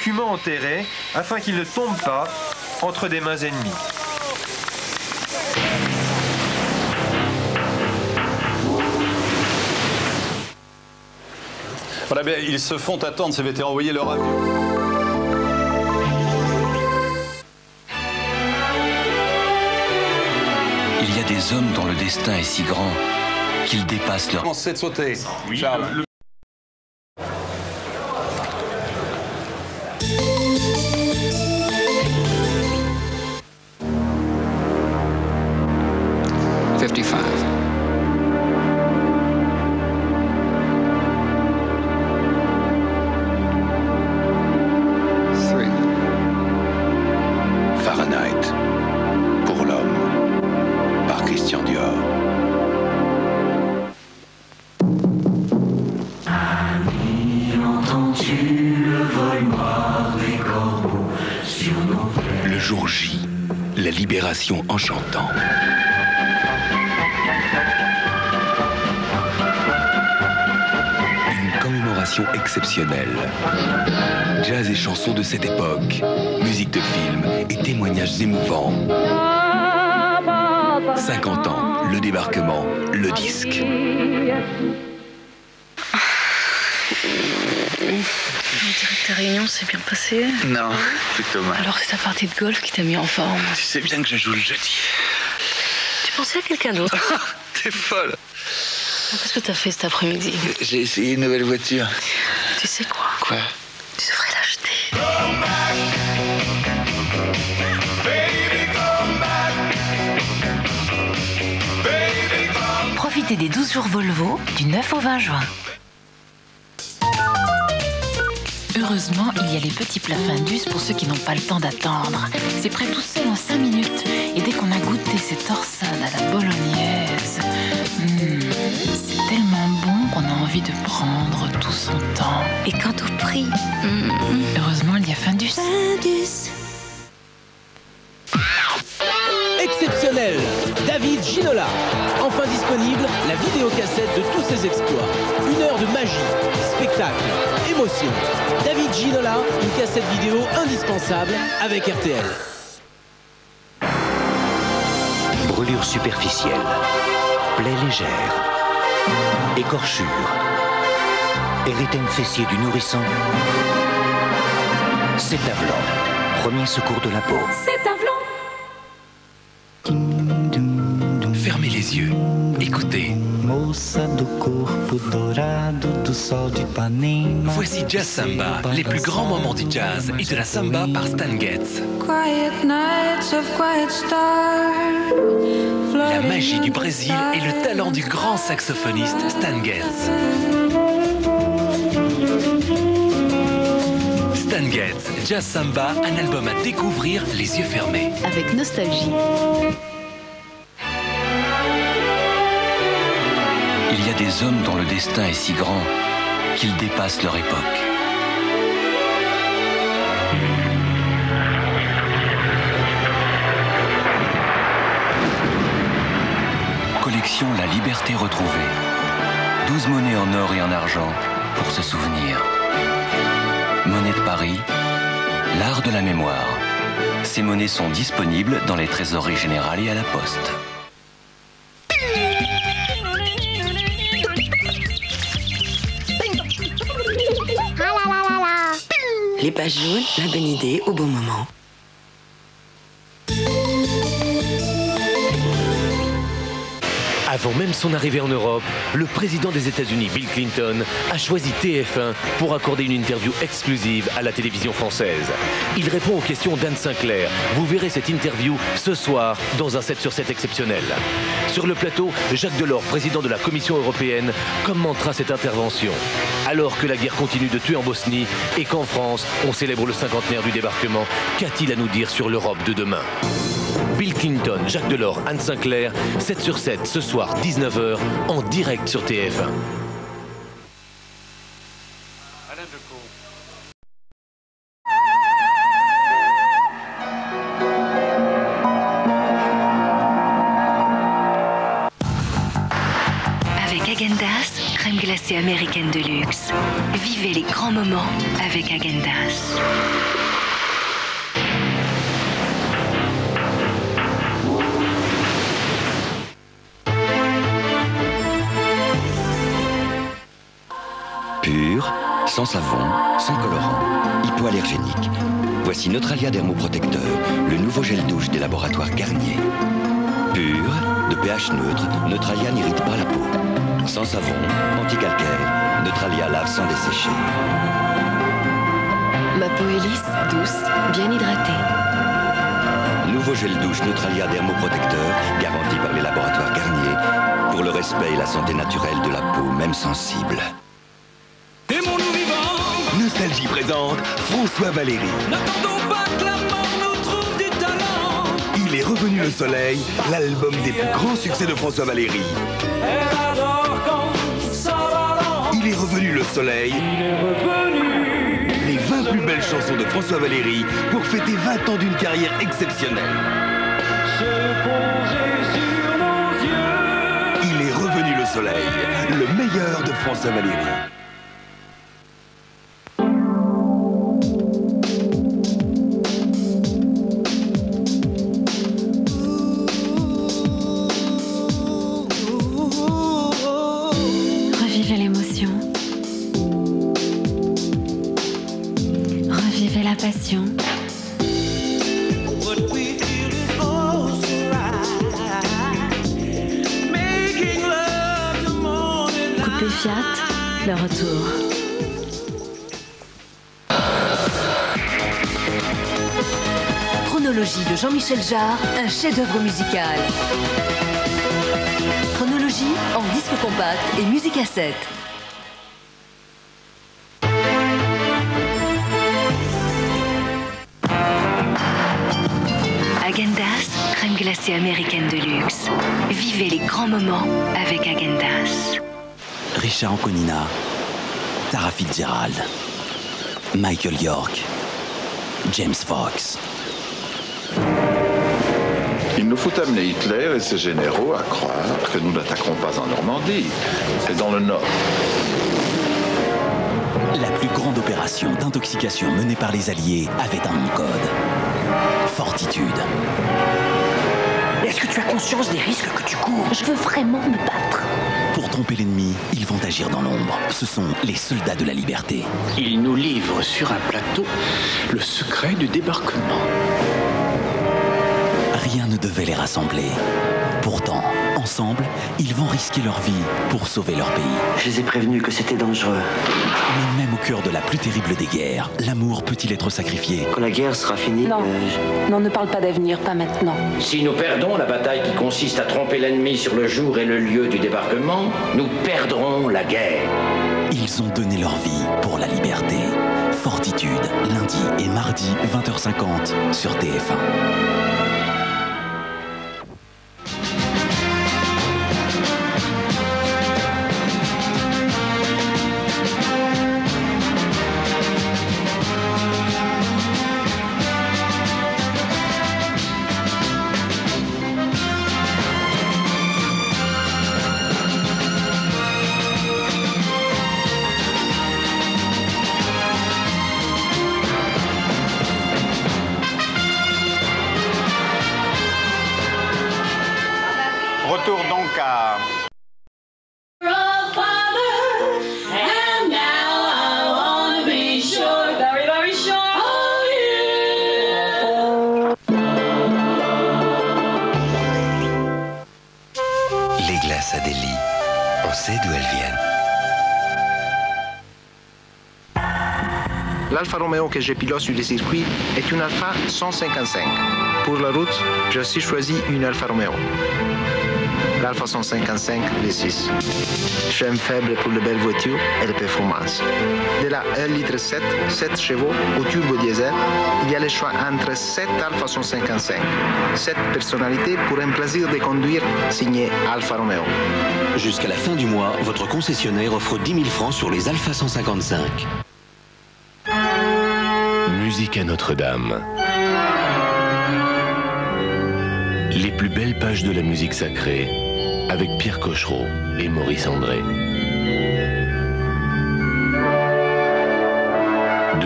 documents enterrés afin qu'ils ne tombent pas entre des mains ennemies. Voilà, bien, ils se font attendre, ces vétérans. Voyez leur avion. Il y a des hommes dont le destin est si grand qu'ils dépassent leur... Commencez de sauter, oui, Charles. Fahrenheit. Pour l'homme. Par Christian Dior. Le jour J, la libération en chantant. Une commémoration exceptionnelle. Jazz et chansons de cette époque, musique de film et témoignages émouvants. 50 ans, le débarquement, le disque. On dirait que ta réunion s'est bien passée. Non, plutôt mal. Alors c'est ta partie de golf qui t'a mis en forme. Tu sais bien que je joue le jeudi. Tu pensais à quelqu'un d'autre? T'es folle. Qu'est-ce que t'as fait cet après-midi? J'ai essayé une nouvelle voiture. Tu sais quoi? Quoi? Tu devrais l'acheter. Profitez des 12 jours Volvo du 9 au 20 juin. Heureusement, il y a les petits plats Findus pour ceux qui n'ont pas le temps d'attendre. C'est prêt tout seul en 5 minutes. Et dès qu'on a goûté ces torsades à la bolognaise, c'est tellement bon qu'on a envie de prendre tout son temps. Et quant au prix, Heureusement, il y a Findus. Exceptionnel, David Ginola. Enfin disponible, la vidéocassette de tous ses exploits. 1 heure de magie, spectacle, émotion. David Ginola, une cassette vidéo indispensable avec RTL. Brûlure superficielle, plaie légère, écorchure, érythème fessier du nourrisson, Cétavlan, premier secours de la peau. Fermez les yeux. Écoutez. Voici Jazz Samba, les plus grands moments du jazz et de la samba par Stan Getz. La magie du Brésil et le talent du grand saxophoniste Stan Getz. Stan Getz, Jazz Samba, un album à découvrir les yeux fermés. avec nostalgie. Il y a des hommes dont le destin est si grand qu'ils dépassent leur époque. Collection La Liberté retrouvée. 12 monnaies en or et en argent pour se souvenir. Monnaie de Paris, l'art de la mémoire. Ces monnaies sont disponibles dans les trésoreries générales et à la poste. Les pages jaunes, la bonne idée au bon moment. Avant même son arrivée en Europe, le président des États-Unis, Bill Clinton, a choisi TF1 pour accorder une interview exclusive à la télévision française. Il répond aux questions d'Anne Sinclair. Vous verrez cette interview ce soir dans un 7 sur 7 exceptionnel. Sur le plateau, Jacques Delors, président de la Commission européenne, commentera cette intervention. Alors que la guerre continue de tuer en Bosnie et qu'en France, on célèbre le 50e du débarquement, qu'a-t-il à nous dire sur l'Europe de demain ? Bill Clinton, Jacques Delors, Anne Sinclair, 7 sur 7, ce soir, 19h, en direct sur TF1. Avec Häagen-Dazs, crème glacée américaine de luxe. Vivez les grands moments moments avec Häagen-Dazs. Pur, sans savon, sans colorant, hypoallergénique. Voici Neutralia Dermoprotecteur, le nouveau gel douche des laboratoires Garnier. Pur, de pH neutre, Neutralia n'irrite pas la peau. Sans savon, anticalcaire, Neutralia lave sans dessécher. Ma peau est lisse, douce, bien hydratée. Nouveau gel douche Neutralia Dermoprotecteur, garanti par les laboratoires Garnier, pour le respect et la santé naturelle de la peau, même sensible. Nostalgie présente François Valéry. N'attendons pas que la mort nous trouve du talent. Il est revenu le soleil, l'album des plus grands succès de François Valéry. Il est revenu le soleil. Les 20 plus belles chansons de François Valéry pour fêter 20 ans d'une carrière exceptionnelle. Il est revenu le soleil, le meilleur de François Valéry. Revivez l'émotion. Revivez la passion. Coupé Fiat, le retour. Chronologie de Jean-Michel Jarre, un chef-d'œuvre musical. Chronologie en disque compact et musique cassette. Häagen-Dazs, crème glacée américaine de luxe. Vivez les grands moments avec Häagen-Dazs. Richard Anconina, Tara Fitzgerald, Michael York, James Fox. Il nous faut amener Hitler et ses généraux à croire que nous n'attaquerons pas en Normandie, c'est dans le Nord. La plus grande opération d'intoxication menée par les Alliés avait un nom de code. Fortitude. Est-ce que tu as conscience des risques que tu cours? Je veux vraiment me battre. Pour tromper l'ennemi, ils vont agir dans l'ombre. Ce sont les soldats de la liberté. Ils nous livrent sur un plateau le secret du débarquement. Rien ne devait les rassembler. Pourtant, ensemble, ils vont risquer leur vie pour sauver leur pays. Je les ai prévenus que c'était dangereux. Mais même au cœur de la plus terrible des guerres, l'amour peut-il être sacrifié? Quand la guerre sera finie... Non, non, ne parle pas d'avenir, pas maintenant. Si nous perdons la bataille qui consiste à tromper l'ennemi sur le jour et le lieu du débarquement, nous perdrons la guerre. Ils ont donné leur vie pour la liberté. Fortitude, lundi et mardi, 20h50 sur TF1. Retour donc à... Les glaces Adélie, on sait d'où elles viennent. L'Alfa Romeo que je pilote sur les circuits est une Alfa 155. Pour la route, j'ai aussi choisi une Alfa Romeo. L'Alfa 155 V6. J'aime faible pour les belles voitures et les performances. De la 1,7 litre 7 chevaux au turbo diesel, il y a le choix entre 7 Alfa 155. 7 personnalités pour un plaisir de conduire signé Alfa Romeo. Jusqu'à la fin du mois, votre concessionnaire offre 10 000 francs sur les Alfa 155. Musique à Notre-Dame. Les plus belles pages de la musique sacrée avec Pierre Cochereau et Maurice André.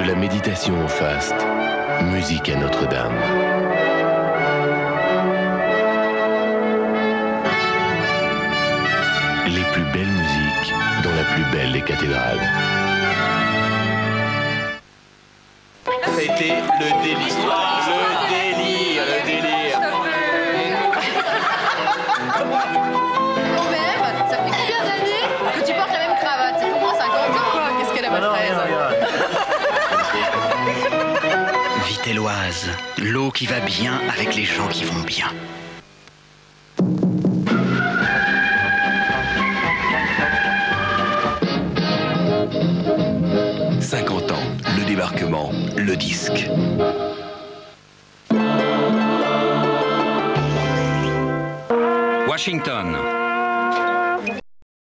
la méditation au faste, musique à Notre-Dame. Les plus belles musiques dans la plus belle des cathédrales. Ça a été le délice. Le délire, le délire. Même, ça fait combien d'années que tu portes la même cravate? C'est pour moi 50 ans, quoi. Qu'est-ce qu'elle a pas fraise? Vitelloise, l'eau qui va bien avec les gens qui vont bien. Le débarquement, le disque. Washington,